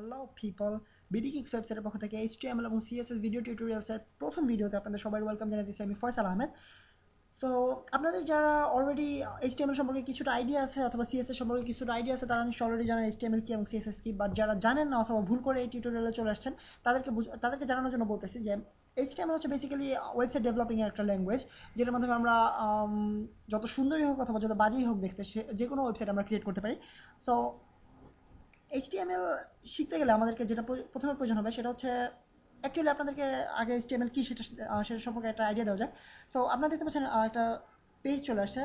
Hello people, BD kicks ওয়েবসাইটের পক্ষ থেকে এইচটিএমএল এবং সিএসএস ভিডিও টিউটোরিয়ালসের প্রথম ভিডিওতে আপনাদের সবাই ওয়েলকাম জানাতেছি। আমি ফয়সাল আহমেদ। সো আপনাদের যারা অলরেডি এইচটিএমএল সম্পর্কে কিছুটা আইডিয়া আছে অথবা সিএসএস সম্পর্কে কিছুটা আইডিয়া আছে তারা নিশ্চয়ই অলরেডি জানেন এইচটিএমএল কি এবং সিএসএস কি। বাট যারা জানেন না অথবা ভুল করে এই টিউটোরিয়ালে চলে আসছেন তাদেরকে জানানোর জন্য বলতেছি যে এইচটিএমএল হচ্ছে বেসিক্যালি ওয়েবসাইট ডেভেলপিংয়ের একটা ল্যাঙ্গুয়েজ, যেটার মাধ্যমে আমরা যত সুন্দরই হোক অথবা যত বাজেই হোক দেখতে যে কোনো ওয়েবসাইট আমরা ক্রিয়েট করতে পারি। সো এইচটিএমএল শিখতে গেলে আমাদেরকে যেটা প্রথমে প্রয়োজন হবে সেটা হচ্ছে অ্যাকচুয়ালি আপনাদেরকে আগে এইচটিএমএল কি সেটা সম্পর্কে একটা আইডিয়া দেওয়া যায়। সো আপনারা দেখতে পাচ্ছেন একটা পেজ চলে আসছে,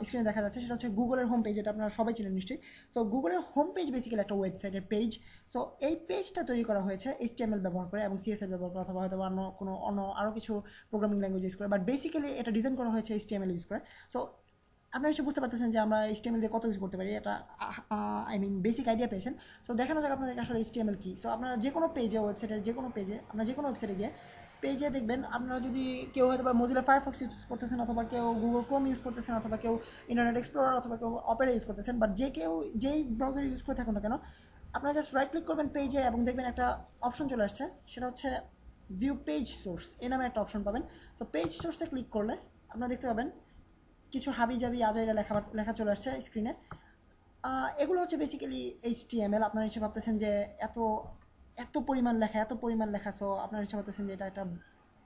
স্ক্রিনে দেখা যাচ্ছে, সেটা হচ্ছে গুগলের হোম পেজ, যেটা আপনারা সবাই চিনেন নিশ্চয়ই। সো গুগলের হোম পেজ বেসিক্যালি একটা ওয়েবসাইটের পেজ। সো এই পেজটা তৈরি করা হয়েছে এইচটিএমএল ব্যবহার করে এবং সিএসএস ব্যবহার করে অথবা হয়তো অন্য আরও কিছু প্রোগ্রামিং ল্যাঙ্গুয়েজ ইউজ করে, বাট বেসিক্যালি এটা ডিজাইন করা হয়েছে এইচটিএমএল ইউজ করে। সো আপনারা এসে বুঝতে পারতেছেন যে আমরা এইচটিএমএল দিয়ে কত কিছু করতে পারি, এটা আই মিন বেসিক আইডিয়া পেয়েছেন। সো দেখানো যাক আপনাদেরকে আসলে এইচটিএমএল কি। সো আপনারা যে কোনো পেজে, ওয়েবসাইটের যে কোনো পেজে, আপনারা যে কোনো ওয়েবসাইটে গিয়ে পেজে দেখবেন, আপনারা যদি কেউ হয়তো বা মজিলা ফায়ারফক্স ইউজ করতেছেন অথবা কেউ গুগল ক্রোম ইউজ করতেছেন অথবা কেউ ইন্টারনেট এক্সপ্লোরার অথবা কেউ অপেরা ইউজ করতেছেন, বাট যেই ব্রাউজার ইউজ করে থাকুন না কেন, আপনারা জাস্ট রাইট ক্লিক করবেন পেজে এবং দেখবেন একটা অপশন চলে আসছে, সেটা হচ্ছে ভিউ পেজ সোর্স এই নামে একটা অপশন পাবেন। তো পেজ সোর্সে ক্লিক করলে আপনারা দেখতে পাবেন কিছু হাবিজাবি আজাইরা লেখা লেখা চলে আসছে স্ক্রিনে। এগুলো হচ্ছে বেসিক্যালি এইচটিএমএল। আপনারা এসে ভাবতেছেন যে এত এত পরিমাণ লেখা, সো আপনারা এসে ভাবতেছেন যে এটা একটা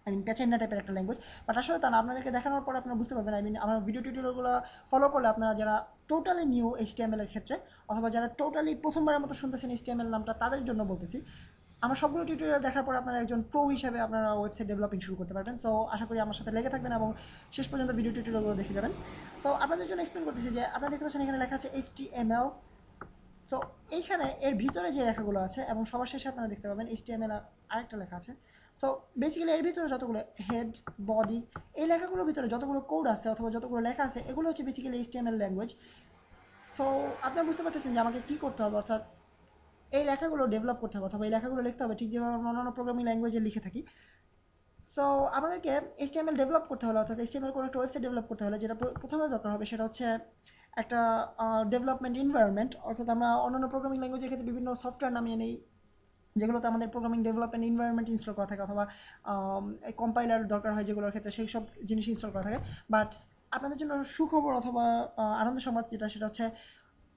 আই মিন প্যাচেন্ডা টাইপের একটা ল্যাঙ্গুয়েজ। বাট আসলে তা না, আপনাদেরকে দেখানোর পর আপনারা বুঝতে পারবেন। আই মিন আমার ভিডিও টিউটোরিয়ালগুলো ফলো করলে আপনারা যারা টোটালি নিউ এইচটিএমএল এর ক্ষেত্রে অথবা যারা টোটালি প্রথমবারের মতো শুনতেছেন এইচটিএমএল নামটা, তাদের জন্য বলতেছি, আমার সবগুলো টিউটোরিয়াল দেখার পর আপনারা একজন প্রো হিসাবে আপনারা ওয়েবসাইট ডেভেলপিং শুরু করতে পারবেন। সো আশা করি আমার সাথে লেগে থাকবেন এবং শেষ পর্যন্ত ভিডিও টিউটোরিয়ালগুলো দেখে যাবেন। সো আপনাদের জন্য এক্সপ্লেন করতেছি যে আপনারা দেখতে পাচ্ছেন এখানে লেখা আছে এইচটিএমএল। সো এইখানে এর ভিতরে যে লেখাগুলো আছে এবং সবার শেষে আপনারা দেখতে পাবেন এইচটিএমএল আরেকটা লেখা আছে। সো বেসিক্যালি এর ভিতরে যতগুলো হেড, বডি, এই লেখাগুলোর ভিতরে যতগুলো কোড আছে অথবা যতগুলো লেখা আছে, এগুলো হচ্ছে বেসিক্যালি এইচটিএমএল ল্যাঙ্গুয়েজ। সো আপনারা বুঝতে পারতেছেন যে আমাকে কী করতে হবে, অর্থাৎ এই লেখাগুলো ডেভেলপ করতে হবে অথবা এই লেখাগুলো লিখতে হবে ঠিক যেভাবে আমরা অন্যান্য প্রোগ্রামিং ল্যাঙ্গুয়েজে লিখে থাকি। সো আমাদেরকে এইচটিএমএল ডেভেলপ করতে হলে অর্থাৎ এইচটিএমএল কোনো একটা ওয়েবসাইট ডেভেলপ করতে হলে যেটা প্রথমে দরকার হবে সেটা হচ্ছে একটা ডেভেলপমেন্ট এনভায়রনমেন্ট। অর্থাৎ আমরা অন্যান্য প্রোগ্রামিং ল্যাঙ্গুয়েজের ক্ষেত্রে বিভিন্ন সফটওয়্যার নামিয়ে নেই যেগুলোতে আমাদের প্রোগ্রামিং ডেভেলপমেন্ট এনভায়রনমেন্ট ইনস্টল করা থাকে অথবা কম্পাইলার দরকার হয় যেগুলোর ক্ষেত্রে সেই সব জিনিস ইনস্টল করা থাকে। বাট আপনাদের জন্য সুখবর অথবা আনন্দ সংবাদ যেটা, সেটা হচ্ছে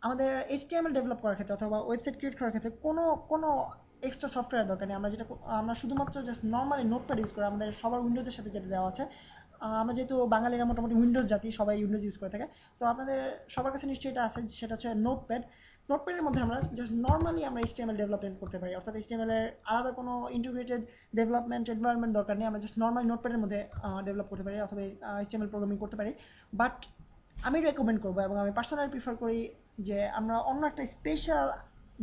আমাদের এইচটিএমএল ডেভেলপ করার ক্ষেত্রে অথবা ওয়েবসাইট ক্রিয়েট করার ক্ষেত্রে কোনো এক্সট্রা সফটওয়্যার দরকার নেই। আমরা শুধুমাত্র জাস্ট নর্মালি নোটপ্যাড ইউজ করি, আমাদের সবার উইন্ডোজের সাথে যেটা দেওয়া আছে। আমরা যেহেতু বাঙালিরা মোটামুটি উইন্ডোজ জাতি, সবাই উইন্ডোজ ইউজ করে থাকে। সো আপনাদের সবার কাছে নিশ্চয়ই এটা আছে, সেটা হচ্ছে নোটপ্যাড। নোটপ্যাডের মধ্যে আমরা জাস্ট নর্মালি আমরা এইচটিএমএল ডেভেলপমেন্ট করতে পারি, অর্থাৎ এইচটিএমএল এর আলাদা কোনো ইন্টিগ্রেটেড ডেভেলপমেন্ট এনভায়রনমেন্ট দরকার নেই। আমরা জাস্ট নর্মালি নোটপ্যাডের মধ্যে ডেভেলপ করতে পারি অথবা এইচটিএমএল প্রোগ্রামিং করতে পারি। বাট আমি রেকমেন্ড করবো এবং আমি পার্সোনালি প্রিফার করি যে আমরা অন্য একটা স্পেশাল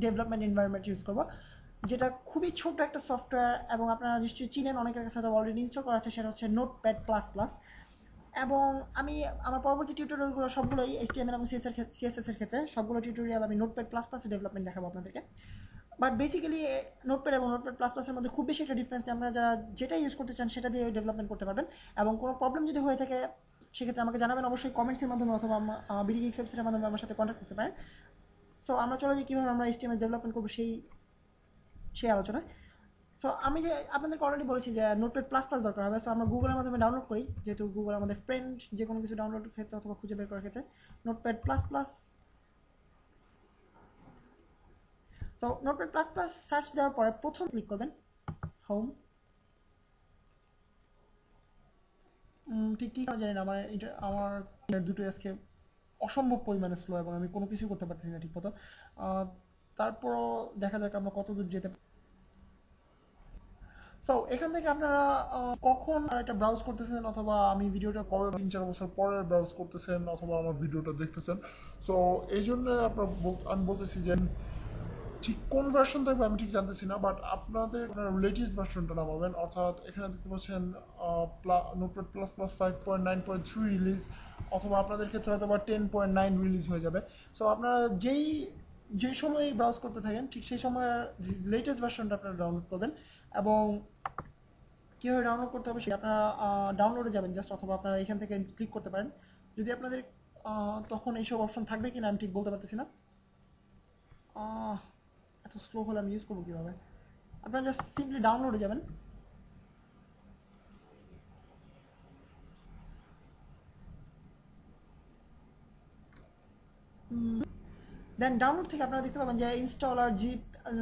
ডেভেলপমেন্ট এনভায়রনমেন্ট ইউজ করবো, যেটা খুবই ছোট একটা সফটওয়্যার এবং আপনারা নিশ্চয়ই চিনেন, অনেকের কাছে হয়তো অলরেডি ইনস্টল করা আছে, সেটা হচ্ছে নোটপ্যাড প্লাস প্লাস। এবং আমি আমার পরবর্তী টিউটোরিয়ালগুলো সবগুলোই এইচটিএমএল এবং সিএসএস এর ক্ষেত্রে সবগুলো টিউটোরিয়াল আমি নোটপ্যাড প্লাস প্লাসের ডেভেলপমেন্ট দেখাবো আপনাদেরকে। বাট বেসিক্যালি নোটপ্যাড এবং নোটপ্যাড প্লাস প্লাসের মধ্যে খুব বেশি একটা ডিফারেন্স নেই। আপনারা যারা যেটা ইউজ করতে চান সেটা দিয়ে ডেভেলপমেন্ট করতে পারবেন। এবং কোনো প্রবলেম যদি হয়ে থাকে সেক্ষেত্রে আমাকে জানাবেন অবশ্যই কমেন্টসের মাধ্যমে অথবা বিডি গিক্স ওয়েবসাইটের মাধ্যমে আমার সাথে কন্ট্যাক্ট করতে পারেন। সো আমরা চলে যাই কীভাবে আমরা এইচটিএমএল ডেভেলপমেন্ট করবো সেই আলোচনায়। সো আমি যে আপনাদেরকে অলরেডি বলেছি যে নোটপ্যাড প্লাস প্লাস দরকার হবে। সো আমরা গুগলের মাধ্যমে ডাউনলোড করি, যেহেতু গুগল আমাদের ফ্রেন্ড যে কোনো কিছু ডাউনলোডের ক্ষেত্রে অথবা খুঁজে বের করার ক্ষেত্রে। Notepad plus plus. So notepad plus plus search দেওয়ার পরে প্রথম ক্লিক করবেন হোম। ঠিক কী জানি না, আমার দুটোই আজকে অসম্ভব পরিমাণে স্লো এবং আমি কোনো কিছু করতে পারতেছি না ঠিক মতো। তারপরও দেখা যাক আমরা কত দূর যেতে। সো এখান থেকে আপনারা কখন এটা ব্রাউজ করতেছেন অথবা আমি ভিডিওটা কবে 3-4 বছর পরে ব্রাউজ করতেছেন অথবা আমার ভিডিওটা দেখতেছেন। সো এই জন্য আমি বলতেছি যে ঠিক কোন ভার্সন থাকবে আমি ঠিক জানতেছি না, বাট আপনাদের লেটেস্ট ভার্সনটা নামাবেন। অর্থাৎ এখানে দেখতে পাচ্ছেন নোটপ্যাড প্লাস প্লাস 5.9.3 রিলিজ, অথবা আপনাদের ক্ষেত্রে হয়তো বা 10.9 রিলিজ হয়ে যাবে। সো আপনারা যেই সময় ব্রাউজ করতে থাকেন ঠিক সেই সময় লেটেস্ট ভার্সনটা আপনারা ডাউনলোড করবেন। এবং কীভাবে ডাউনলোড করতে হবে সেটা আপনারা ডাউনলোডে যাবেন জাস্ট, অথবা আপনারা এখান থেকে ক্লিক করতে পারেন। যদি আপনাদের তখন এইসব অপশন থাকবে কিনা আমি ঠিক বলতে পারতেছি না। এত স্লো হলে আমি ইউজ করবো কীভাবে? আপনারা জাস্ট সিম্পলি ডাউনলোডে যাবেন। দেন ডাউনলোড থেকে আপনারা দেখতে পাবেন যে installer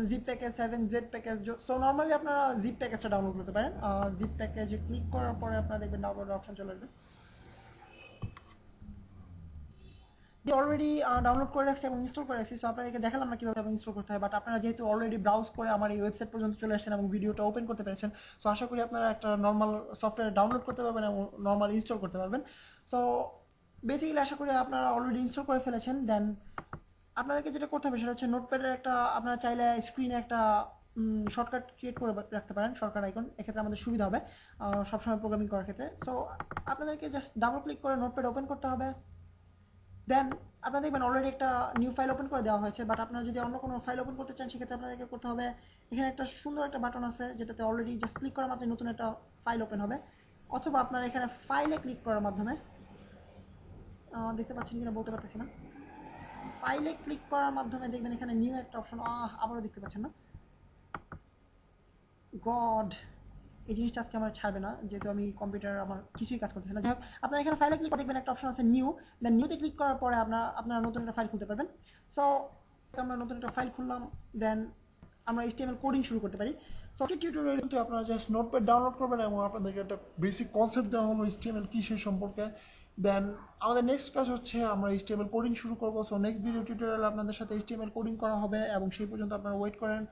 zip package 7 Z package. So normally আপনারা জিপ প্যাকেজটা ডাউনলোড করতে পারেন। জিপ প্যাকেজে ক্লিক করার পরে আপনারা দেখবেন ডাউনলোড অপশন চলে আসবে। অলরেডি ডাউনলোড করে রাখছি এবং ইনস্টল করে রাখছি। সো আপনাদেরকে দেখালাম না কীভাবে ইনস্টল করতে হয়, বাট আপনারা যেহেতু অলরেডি ব্রাউজ করে আমার এই ওয়েবসাইট পর্যন্ত চলে আসছেন এবং ভিডিওটা ওপেন করতে পেরেছেন, সো আশা করি আপনারা একটা নর্মাল সফটওয়্যার ডাউনলোড করতে পারবেন এবং নর্মাল ইনস্টল করতে পারবেন। সো বেসিক্যালি আশা করি আপনারা অলরেডি ইনস্টল করে ফেলেছেন। দেন আপনাদেরকে যেটা করতে হবে সেটা হচ্ছে নোটপ্যাডের একটা, আপনারা চাইলে স্ক্রিনে একটা শর্টকাট ক্রিয়েট করে রাখতে পারেন, শর্টকাট আইকন। এক্ষেত্রে আমাদের সুবিধা হবে সবসময় প্রোগ্রামিং করার ক্ষেত্রে। সো আপনাদেরকে জাস্ট ডাবল ক্লিক করে নোটপ্যাড ওপেন করতে হবে। দেন আপনারা দেখবেন অলরেডি একটা নিউ ফাইল ওপেন করে দেওয়া হয়েছে, বাট আপনারা যদি অন্য কোনো ফাইল ওপেন করতে চান সেক্ষেত্রে আপনাদেরকে করতে হবে, এখানে একটা সুন্দর একটা বাটন আছে যেটাতে অলরেডি জাস্ট ক্লিক করার মাত্রই নতুন একটা ফাইল ওপেন হবে। অথবা আপনারা এখানে ফাইলে ক্লিক করার মাধ্যমে, দেখতে পাচ্ছেন কিনা বলতে পারতেছি না, ফাইলে ক্লিক করার মাধ্যমে দেখবেন এখানে নিউ একটা অপশন, আবারও দেখতে পাচ্ছেন না, গড এই জিনিসটা আজকে আমার ছাড়বে না যেহেতু আমি কম্পিউটার আমার কিছুই কাজ করতেছে না। যাই হোক, আপনারা এখানে ফাইলে ক্লিক করে দেখবেন একটা অপশন আছে নিউ। দেন নিউতে ক্লিক করার পরে আপনারা নতুন একটা ফাইল খুলতে পারবেন। সো আমরা নতুন একটা ফাইল খুললাম। দেন আমরা HTML কোডিং শুরু করতে পারি। সো টিউটোরিয়াল কিন্তু আপনারা জাস্ট নোটপ্যাড ডাউনলোড করবেন এবং আপনাদেরকে একটা বেসিক কনসেপ্ট দেওয়া হলো HTML কি সেই সম্পর্কে। দেন আমাদের নেক্সট কাজ হচ্ছে আমরা HTML কোডিং শুরু করবো। সো নেক্সট ভিডিও টিউটোরিয়াল আপনাদের সাথে HTML কোডিং করা হবে এবং সেই পর্যন্ত আপনারা ওয়েট করেন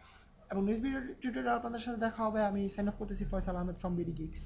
এবং নেক্সট ভিডিও টিউটোরিয়াল আপনাদের সাথে দেখা হবে। আমি সাইন অফ করতেছি, Faisal Ahmed from BD gigs.